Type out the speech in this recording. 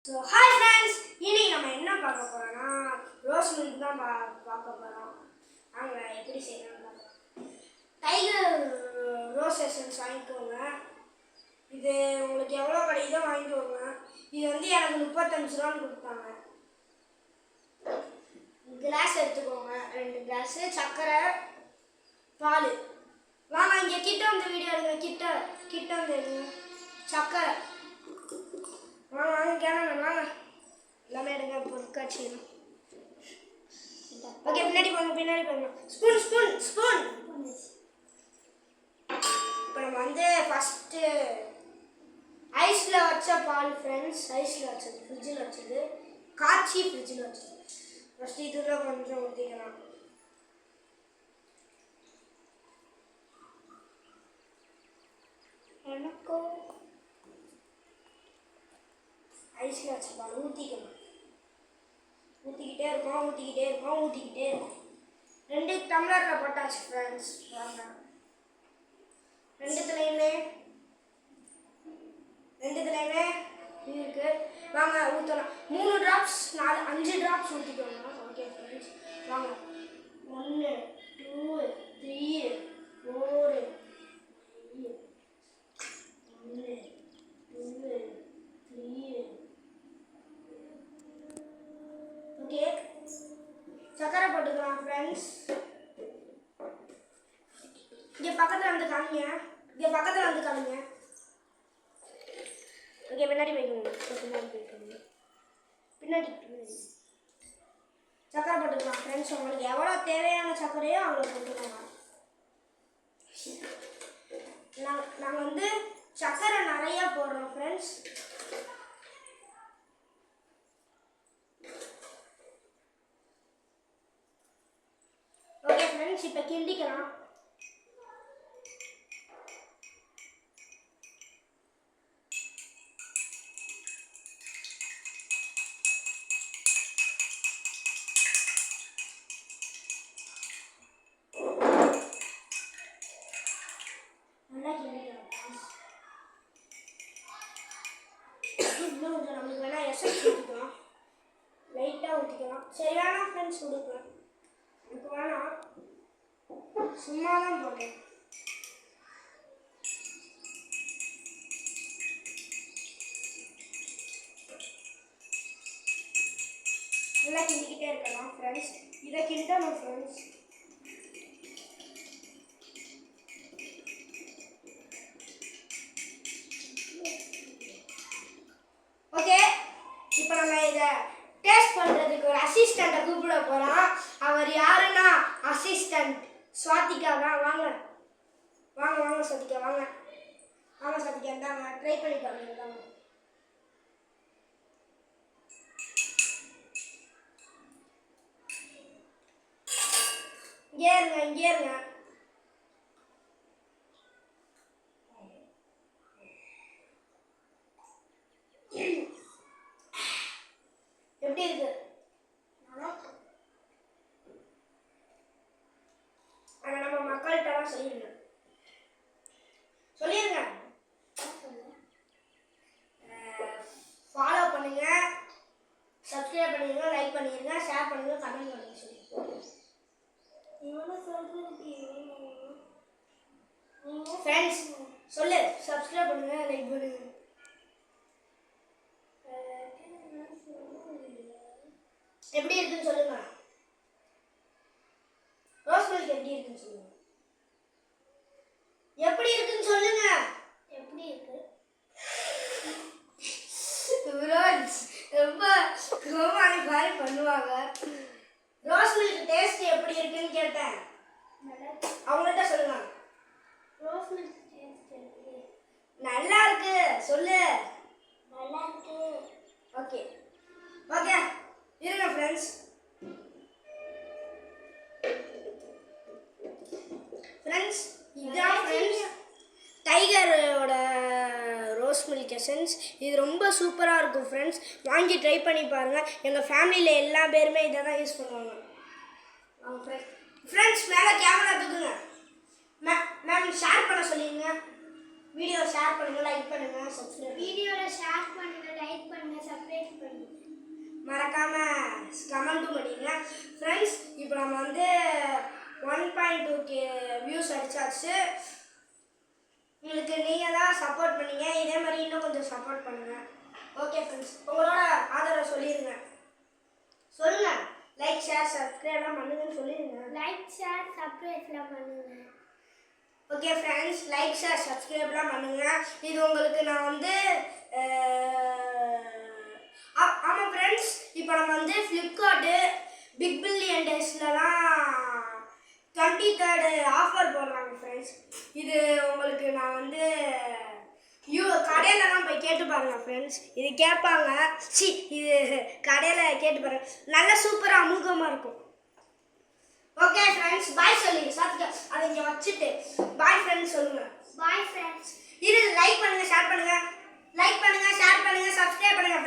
So hi friends, இன்னைக்கு நம்ம என்ன பார்க்க போகிறோம்னா ரோஸ் மில்க் தான் பார்க்க போகிறோம். நாங்கள் எப்படி செய்யணும்னு பார்க்கலாம். டைகர் ரோஸ் எசன்ஸ் வாங்கிக்கோங்க. இது உங்களுக்கு எவ்வளோ கிடைக்குதோ வாங்கிக்கோங்க. இது வந்து எனக்கு 35 ரூபான்னு கொடுத்தாங்க. கிளாஸ் எடுத்துக்கோங்க, 2 கிளாஸு சர்க்கரை, பால். வாங்க இங்கே கிட்ட வந்து வீடியோ எடுங்க, கிட்ட வந்து எடுங்க. சர்க்கரை வாங்க வாங்க கேமரா வாங்க, எல்லாமே எடுங்க. பொருட்காட்சி ஓகே, பின்னாடி போங்க. ஸ்பூன். இப்போ நம்ம வந்து ஃபஸ்ட்டு ஐஸில் வச்ச பால் ஃப்ரெண்ட்ஸ், ஐஸில் வச்சது, ஃப்ரிட்ஜில் வச்சது, காய்ச்சி ஃப்ரிட்ஜில் வச்சது. ஃபஸ்ட்டு இதில் கொஞ்சம் ஊற்றிக்கலாம். எனக்கும் ஐஸில் வச்ச பால் ஊற்றிக்கணும். ஊற்றிக்கிட்டே இருக்கோம். 2 டம்ளரில் போட்டாச்சு ஃப்ரெண்ட்ஸ். வாங்க, 2துலையுமே இருக்கு. வாங்க ஊற்றலாம். 3 ட்ராப்ஸ் 5 ட்ராப்ஸ் ஊற்றிக்கோங்க. ஓகே ஃப்ரெண்ட்ஸ், வாங்க. 1 2 3 4 1 2 3. ஓகே, சக்கரை போட்டுக்கலாம் ஃப்ரெண்ட்ஸ். இங்கே பக்கத்தில் வந்து காமிங்க. ஓகே, பின்னாடி போய்க்கோங்க. பின்னாடி சக்கரை போட்டுக்கலாம் ஃப்ரெண்ட்ஸ். உங்களுக்கு எவ்வளோ தேவையான சக்கரையோ அவ்வளோ போட்டுக்கோங்க. நாங்கள் வந்து சக்கரை நிறையா போடுறோம் ஃப்ரெண்ட்ஸ். ஓகே ஃப்ரெண்ட்ஸ், இப்போ கிண்டிக்கலாம். நல்லா கிண்டிக்கலாம். இன்னும் கொஞ்சம் நம்மளுக்கு வேணால் எசன்ஸ் ஊற்றிக்கலாம், லைட்டாக ஊற்றிக்கலாம். சரி வேணாம் ஃப்ரெண்ட்ஸ், கொடுக்கலாம். எனக்கு வேணாம், சும்மா தான் போட்டேன். நல்லா கிண்டிக்கிட்டே இருக்கலாம் ஃப்ரெண்ட்ஸ். இதை கிண்டணும் ஃப்ரெண்ட்ஸ். ஓகே, இப்போ நம்ம இதை டேஸ்ட் பண்ணுறதுக்கு ஒரு அசிஸ்டண்ட்டை கூப்பிட போகிறோம். அவர் யாருன்னா அசிஸ்டண்ட் ஸ்வாதிகா தான். வாங்க ஸ்வாதிகா, வாங்க ஸ்வாதிகா, இருந்தாங்க. ட்ரை பண்ணி பாருங்க. இங்கே இருங்க. எப்படி இருக்கு? ஆனால் நம்ம மக்கள்கிட்டலாம் சொல்லிடுங்க. ஃபாலோ பண்ணுங்க, சப்ஸ்கிரைப் பண்ணிடுங்க, லைக் பண்ணிடுங்க, ஷேர் பண்ணுங்க, கமெண்ட் பண்ணுங்க. ஃப்ரெண்ட்ஸ் சொல்லு, சப்ஸ்கிரைப் பண்ணுங்க, லைக் பண்ணுங்க. எப்படி இருக்குன்னு சொல்லுங்க. ரோஸ் மில்க் எப்படி இருக்குன்னு சொல்லுங்க. எப்படி இருக்கு ரொம்ப கோமாளி மாதிரி பண்ணுவாங்க. ரோஸ் மில்க் டேஸ்ட் எப்படி இருக்குன்னு கேட்டேன், அவங்கள்ட்ட சொல்லுங்க. ரோஸ் மில்க் டேஸ்ட் நல்லா இருக்கு சொல்லு. நல்லா இருக்கு. ஓகே இருங்க ஃப்ரெண்ட்ஸ். இதுதான் ஃப்ரெண்ட்ஸ் டைகரோட ரோஸ் மில்க் எசன்ஸ். இது ரொம்ப சூப்பராக இருக்கும் ஃப்ரெண்ட்ஸ். வாங்கி ட்ரை பண்ணி பாருங்கள். எங்கள் ஃபேமிலியில் எல்லா பேருமே இதை தான் யூஸ் பண்ணுவாங்க. ஃப்ரெண்ட்ஸ் மேலே கேமரா தூக்குங்க. மேம் ஷேர் பண்ண சொல்லிடுங்க. வீடியோ ஷேர் பண்ணுங்கள், லைக் பண்ணுங்கள், சப்ஸ்கிரைப். வீடியோவில் ஷேர் பண்ணுங்கள், லைக் பண்ணுங்கள், சப்ஸ்கிரைப் மறக்காமல் கமெண்ட்டும் பண்ணிடுங்க ஃப்ரெண்ட்ஸ். இப்போ நம்ம வந்து 1.2K வியூஸ் அடிச்சாச்சு. உங்களுக்கு நீங்கள் தான் சப்போர்ட் பண்ணீங்க, இதே மாதிரி இன்னும் கொஞ்சம் சப்போர்ட் பண்ணுங்கள். ஓகே ஃப்ரெண்ட்ஸ், உங்களோட ஆதரவை சொல்லிடுங்க. சொல்லுங்கள், லைக் ஷேர் சப்ஸ்கிரைப்லாம் பண்ணுங்கன்னு சொல்லிடுங்க. லைக் ஷேர் சப்ஸ்கிரைப்லாம் பண்ணுங்க. ஓகே ஃப்ரெண்ட்ஸ், லைக் ஷேர் சப்ஸ்கிரைப்லாம் பண்ணுங்கள். இது உங்களுக்கு நான் வந்து ஆமாம் ஃப்ரெண்ட்ஸ், இப்போ நம்ம வந்து ஃப்ளிப்கார்ட்டு பிக் பில்லியன் டேஸ்லலாம் 23rd ஆஃபர் போடுறாங்க ஃப்ரெண்ட்ஸ். இது உங்களுக்கு நான் வந்து கடையிலலாம் போய் கேட்டு பாருங்க ஃப்ரெண்ட்ஸ். இது கேட்பாங்க, இது கடையில் கேட்டு பாருங்க, நல்ல சூப்பராக அமுகமாக இருக்கும். ஓகே ஃப்ரெண்ட்ஸ், பாய் சொல்லிடு. சாப்பிட்டு அதை இங்கே வச்சுட்டு பாய் ஃப்ரெண்ட்ஸ் சொல்லுங்கள். Bye friends. இது லைக் பண்ணுங்கள், ஷேர் பண்ணுங்கள், லைக் பண்ணுங்கள், ஷேர் பண்ணுங்கள், சப்ஸ்கிரைப் பண்ணுங்கள்.